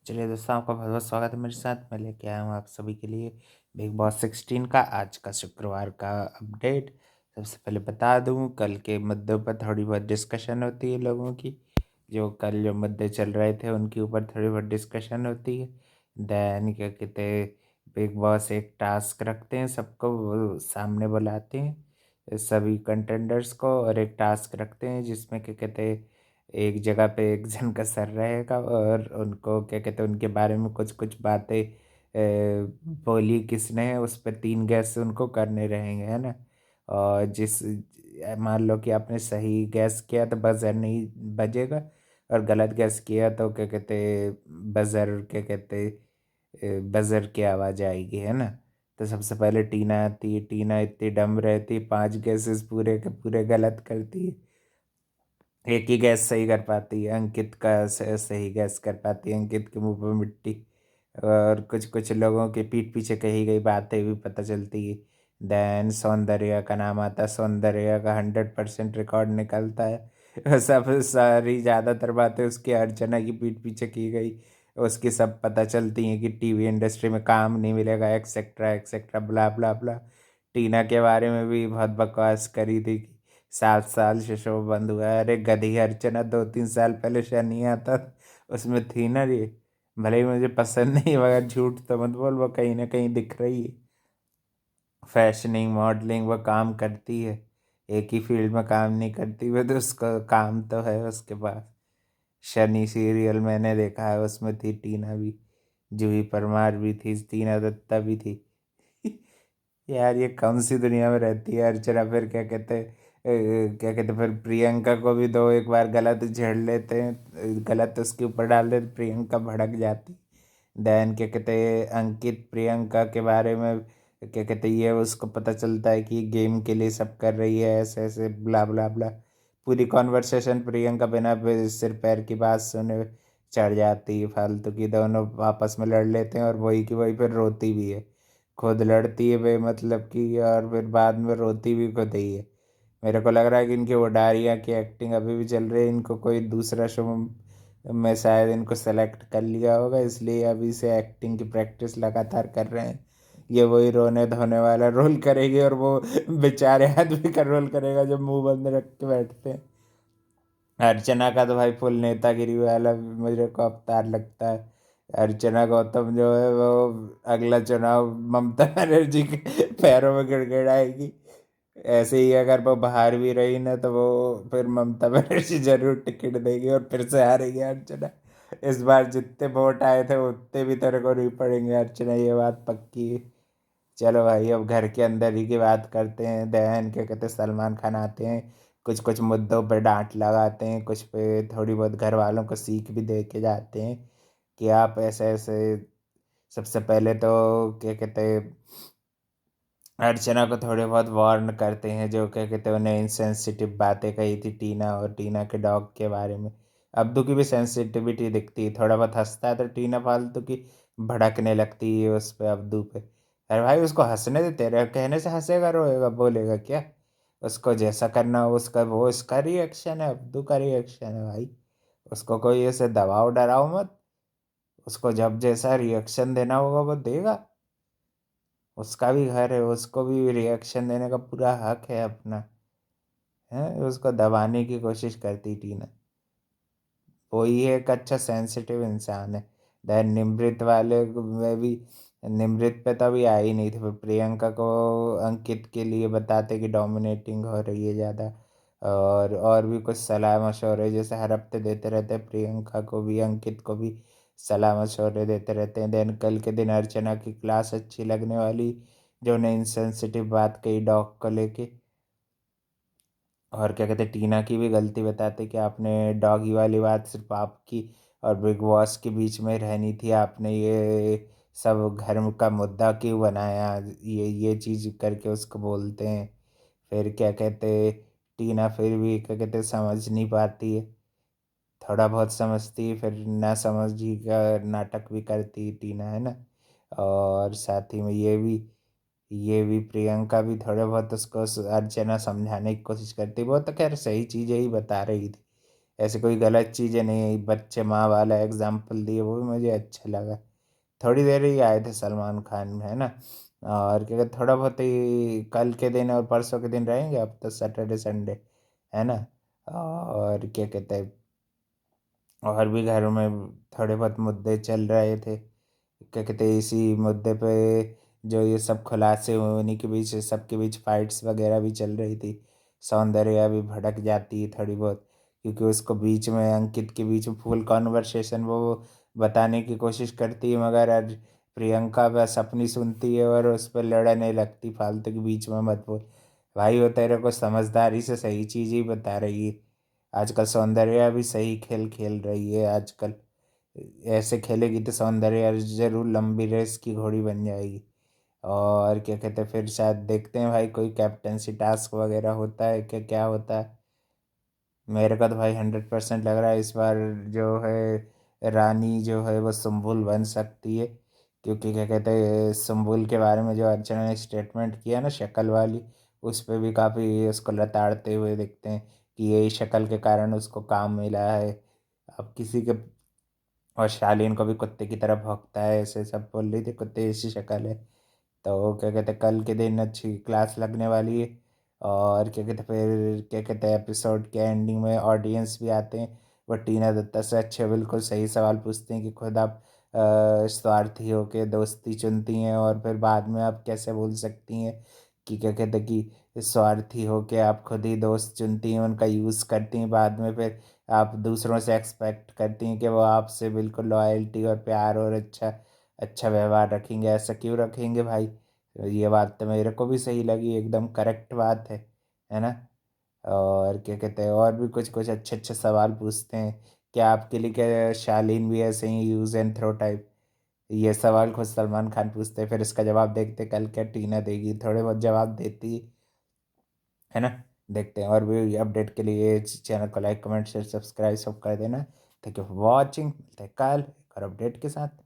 चलिए दोस्तों, आपका बहुत बहुत स्वागत है मेरे साथ। मैं लेके आया हूँ आप सभी के लिए बिग बॉस 16 का आज का शुक्रवार का अपडेट। सबसे पहले बता दूँ, कल के मुद्दों पर थोड़ी बहुत डिस्कशन होती है लोगों की। जो कल जो मुद्दे चल रहे थे उनके ऊपर थोड़ी बहुत डिस्कशन होती है। देन क्या कहते हैं, बिग बॉस एक टास्क रखते हैं, सबको वो सामने बुलाते हैं सभी कंटेंडर्स को, और एक टास्क रखते हैं जिसमें क्या कहते हैं, एक जगह पे एक जन का सर रहेगा और उनको क्या कहते हैं, उनके बारे में कुछ कुछ बातें बोली किसने है उस पर 3 गैस उनको करने रहेंगे, है ना। और मान लो कि आपने सही गैस किया तो बजर नहीं बजेगा, और गलत गैस किया तो क्या कहते, बजर क्या कहते, बजर की आवाज़ आएगी, है ना। तो सबसे पहले टीना आती है। टीना इतनी डम रहती है, 5 गैसेस पूरे के पूरे गलत करती है। एक ही गैस सही कर पाती है, अंकित का सही गैस कर पाती है, अंकित के मुंह पर मिट्टी। और कुछ कुछ लोगों के पीठ पीछे कही गई बातें भी पता चलती है। देन सौंदर्या का नाम आता है, सौंदर्या का 100% रिकॉर्ड निकलता है। सब सारी ज़्यादातर बातें उसकी अर्चना की पीठ पीछे की गई, उसकी सब पता चलती हैं कि टीवी इंडस्ट्री में काम नहीं मिलेगा, एक्सेट्रा एक्सेट्रा, ब्ला ब्ला ब्ला। टीना के बारे में भी बहुत बकवास करी थी, 7 साल से शो बंद हुआ है। अरे गधी अर्चना, 2-3 साल पहले शो नहीं आता उसमें थी ना ये। भले ही मुझे पसंद नहीं, मगर झूठ तो मत बोल, वो कहीं ना कहीं दिख रही है। फैशनिंग मॉडलिंग वो काम करती है, एक ही फील्ड में काम नहीं करती वो, तो उसका काम तो है उसके पास। शनि सीरियल मैंने देखा है, उसमें थी टीना भी, जूही परमार भी थी, टीना दत्ता भी थी। यार ये कौन सी दुनिया में रहती है अर्चना। फिर क्या कहते हैं, क्या कहते हैं, फिर प्रियंका को भी दो एक बार गलत झेड़ लेते हैं, गलत उसके ऊपर डाल देते, प्रियंका भड़क जाती। देन क्या कहते हैं, अंकित प्रियंका के बारे में क्या कहते हैं, ये उसको पता चलता है कि गेम के लिए सब कर रही है, ऐसे ऐसे ब्ला ब्ला ब्ला। पूरी कॉन्वर्सेशन प्रियंका बिना सिर पैर की बात सुने चढ़ जाती है फालतू की। दोनों आपस में लड़ लेते हैं और वही की वही फिर रोती भी है, खुद लड़ती है मतलब की, और फिर बाद में रोती भी खुद ही है। मेरे को लग रहा है कि इनकी उडारिया की एक्टिंग अभी भी चल रही है, इनको कोई दूसरा शो में शायद इनको सेलेक्ट कर लिया होगा, इसलिए अभी से एक्टिंग की प्रैक्टिस लगातार कर रहे हैं। ये वही रोने धोने वाला रोल करेगी, और वो बेचारे आदमी का रोल करेगा जो मुंह बंद रख के बैठते हैं। अर्चना का तो भाई फुल नेतागिरी वाला मुझे को अवतार लगता है। अर्चना गौतम जो है वो अगला चुनाव ममता बनर्जी के पैरों में गिड़गिड़ाएगी। ऐसे ही अगर वो बाहर भी रही ना, तो वो फिर ममता बनर्जी जरूर टिकट देगी और फिर से हारेगी अर्चना। इस बार जितने वोट आए थे उतने भी तेरे को नहीं पड़ेंगे अर्चना, ये बात पक्की है। चलो भाई, अब घर के अंदर ही की बात करते हैं। दहन क्या कहते हैं, सलमान खान आते हैं, कुछ कुछ मुद्दों पे डांट लगाते हैं, कुछ पे थोड़ी बहुत घर वालों को सीख भी दे के जाते हैं कि आप ऐसे ऐसे। सबसे पहले तो क्या कहते हैं, अर्चना को थोड़े बहुत वार्न करते हैं, जो क्या कहते हैं, उन्हें इनसेंसिटिव बातें कही थी टीना और टीना के डॉग के बारे में। अब्दू की भी सेंसिटिविटी दिखती है, थोड़ा बहुत हंसता है तो टीना फालतू की भड़कने लगती है उस पे, अब्दू पे। अरे भाई उसको हंसने दे, तेरे कहने से हंसेगा रोएगा बोलेगा क्या। उसको जैसा करना हो उसका, वो उसका रिएक्शन है, अब्दू का रिएक्शन है भाई। उसको कोई ऐसे दबाव डराओ मत, उसको जब जैसा रिएक्शन देना होगा वो देगा। उसका भी घर है, उसको भी रिएक्शन देने का पूरा हक है अपना। है, उसको दबाने की कोशिश करती टीना। वो ही एक अच्छा सेंसिटिव इंसान है। देन निमृत वाले में भी, निमृत पे तो अभी आई नहीं थी, पर प्रियंका को अंकित के लिए बताते कि डोमिनेटिंग हो रही है ज़्यादा। और भी कुछ सलाह मशवरे जैसे हर हफ्ते देते रहते हैं, प्रियंका को भी अंकित को भी सलाह मशवरे देते रहते हैं। देन कल के दिन अर्चना की क्लास अच्छी लगने वाली, जो उन्हें इनसेंसिटिव बात कही डॉग को लेके। और क्या कहते हैं, टीना की भी गलती बताते कि आपने डॉगी वाली बात सिर्फ आपकी और बिग बॉस के बीच में रहनी थी, आपने ये सब घर का मुद्दा क्यों बनाया, ये चीज़ करके उसको बोलते हैं। फिर क्या कहते, टीना फिर भी क्या कहते समझ नहीं पाती है, थोड़ा बहुत समझती है, फिर ना समझी का नाटक भी करती है टीना, है ना। और साथ ही में ये भी प्रियंका भी थोड़े बहुत उसको अर्चना समझाने की कोशिश करती, वो तो खैर सही चीज़ें ही बता रही थी। ऐसे कोई गलत चीज़ें नहीं है, बच्चे माँ वाला एग्जाम्पल दिए, वो भी मुझे अच्छा लगा। थोड़ी देर ही आए थे सलमान खान, है ना। और क्या कहते, थोड़ा बहुत ही कल के दिन और परसों के दिन रहेंगे, अब तो सैटरडे संडे, है ना। और क्या कहते हैं, और भी घरों में थोड़े बहुत मुद्दे चल रहे थे, क्या कहते हैं, इसी मुद्दे पे जो ये सब खुलासे हुए उन्हीं के बीच, सबके बीच फाइट्स वगैरह भी चल रही थी। सौंदर्या भी भड़क जाती है थोड़ी बहुत, क्योंकि उसको बीच में, अंकित के बीच में फुल कॉन्वर्सेशन वो बताने की कोशिश करती है, मगर आज प्रियंका बस अपनी सुनती है और उस पर लड़ने लगती, फालतू के बीच में मत बोल। भाई वो तेरे को समझदारी से सही चीज़ ही बता रही है। आजकल सौंदर्या भी सही खेल खेल रही है आजकल। ऐसे खेलेगी तो सौंदर्या जरूर लंबी रेस की घोड़ी बन जाएगी। और क्या कहते हैं, फिर शायद देखते हैं भाई, कोई कैप्टनसी टास्क वगैरह होता है क्या, क्या होता है। मेरे को तो भाई 100% लग रहा है इस बार जो है रानी जो है वो सुम्बुल बन सकती है। क्योंकि क्या कहते हैं, सुम्बुल के बारे में जो अर्चना ने स्टेटमेंट किया ना, शक्ल वाली, उस पे भी काफ़ी उसको लताड़ते हुए दिखते हैं कि यही शक्ल के कारण उसको काम मिला है। अब किसी के, और शालीन को भी कुत्ते की तरह भौंकता है, ऐसे सब बोल रही थी, कुत्ते जैसी शक्ल है। तो क्या कहते हैं, कल के दिन अच्छी क्लास लगने वाली है। और क्या कहते हैं, फिर क्या कहते हैं, एपिसोड के एंडिंग में ऑडियंस भी आते हैं। वो टीना दत्ता से अच्छे बिल्कुल सही सवाल पूछते हैं कि खुद आप स्वार्थी होकर दोस्ती चुनती हैं, और फिर बाद में आप कैसे बोल सकती हैं कि क्या कहते हैं कि स्वार्थी होके आप खुद ही दोस्त चुनती हैं, उनका यूज़ करती हैं, बाद में फिर आप दूसरों से एक्सपेक्ट करती हैं कि वो आपसे बिल्कुल लॉयल्टी और प्यार और अच्छा अच्छा व्यवहार रखेंगे। ऐसा क्यों रखेंगे भाई। ये बात तो मेरे को भी सही लगी, एकदम करेक्ट बात है ना। और क्या कहते हैं, और भी कुछ कुछ अच्छे अच्छे सवाल पूछते हैं। क्या आपके लिए, क्या शालीन भी ऐसे ही यूज एंड थ्रो टाइप, ये सवाल खुद सलमान खान पूछते हैं, फिर इसका जवाब देखते कल क्या टीना देगी, थोड़े बहुत जवाब देती है ना। देखते हैं, और भी अपडेट के लिए चैनल को लाइक कमेंट शेयर सब्सक्राइब सब कर देना। थैंक यू फॉर वॉचिंग, मिलते हैं कल एक और अपडेट के साथ।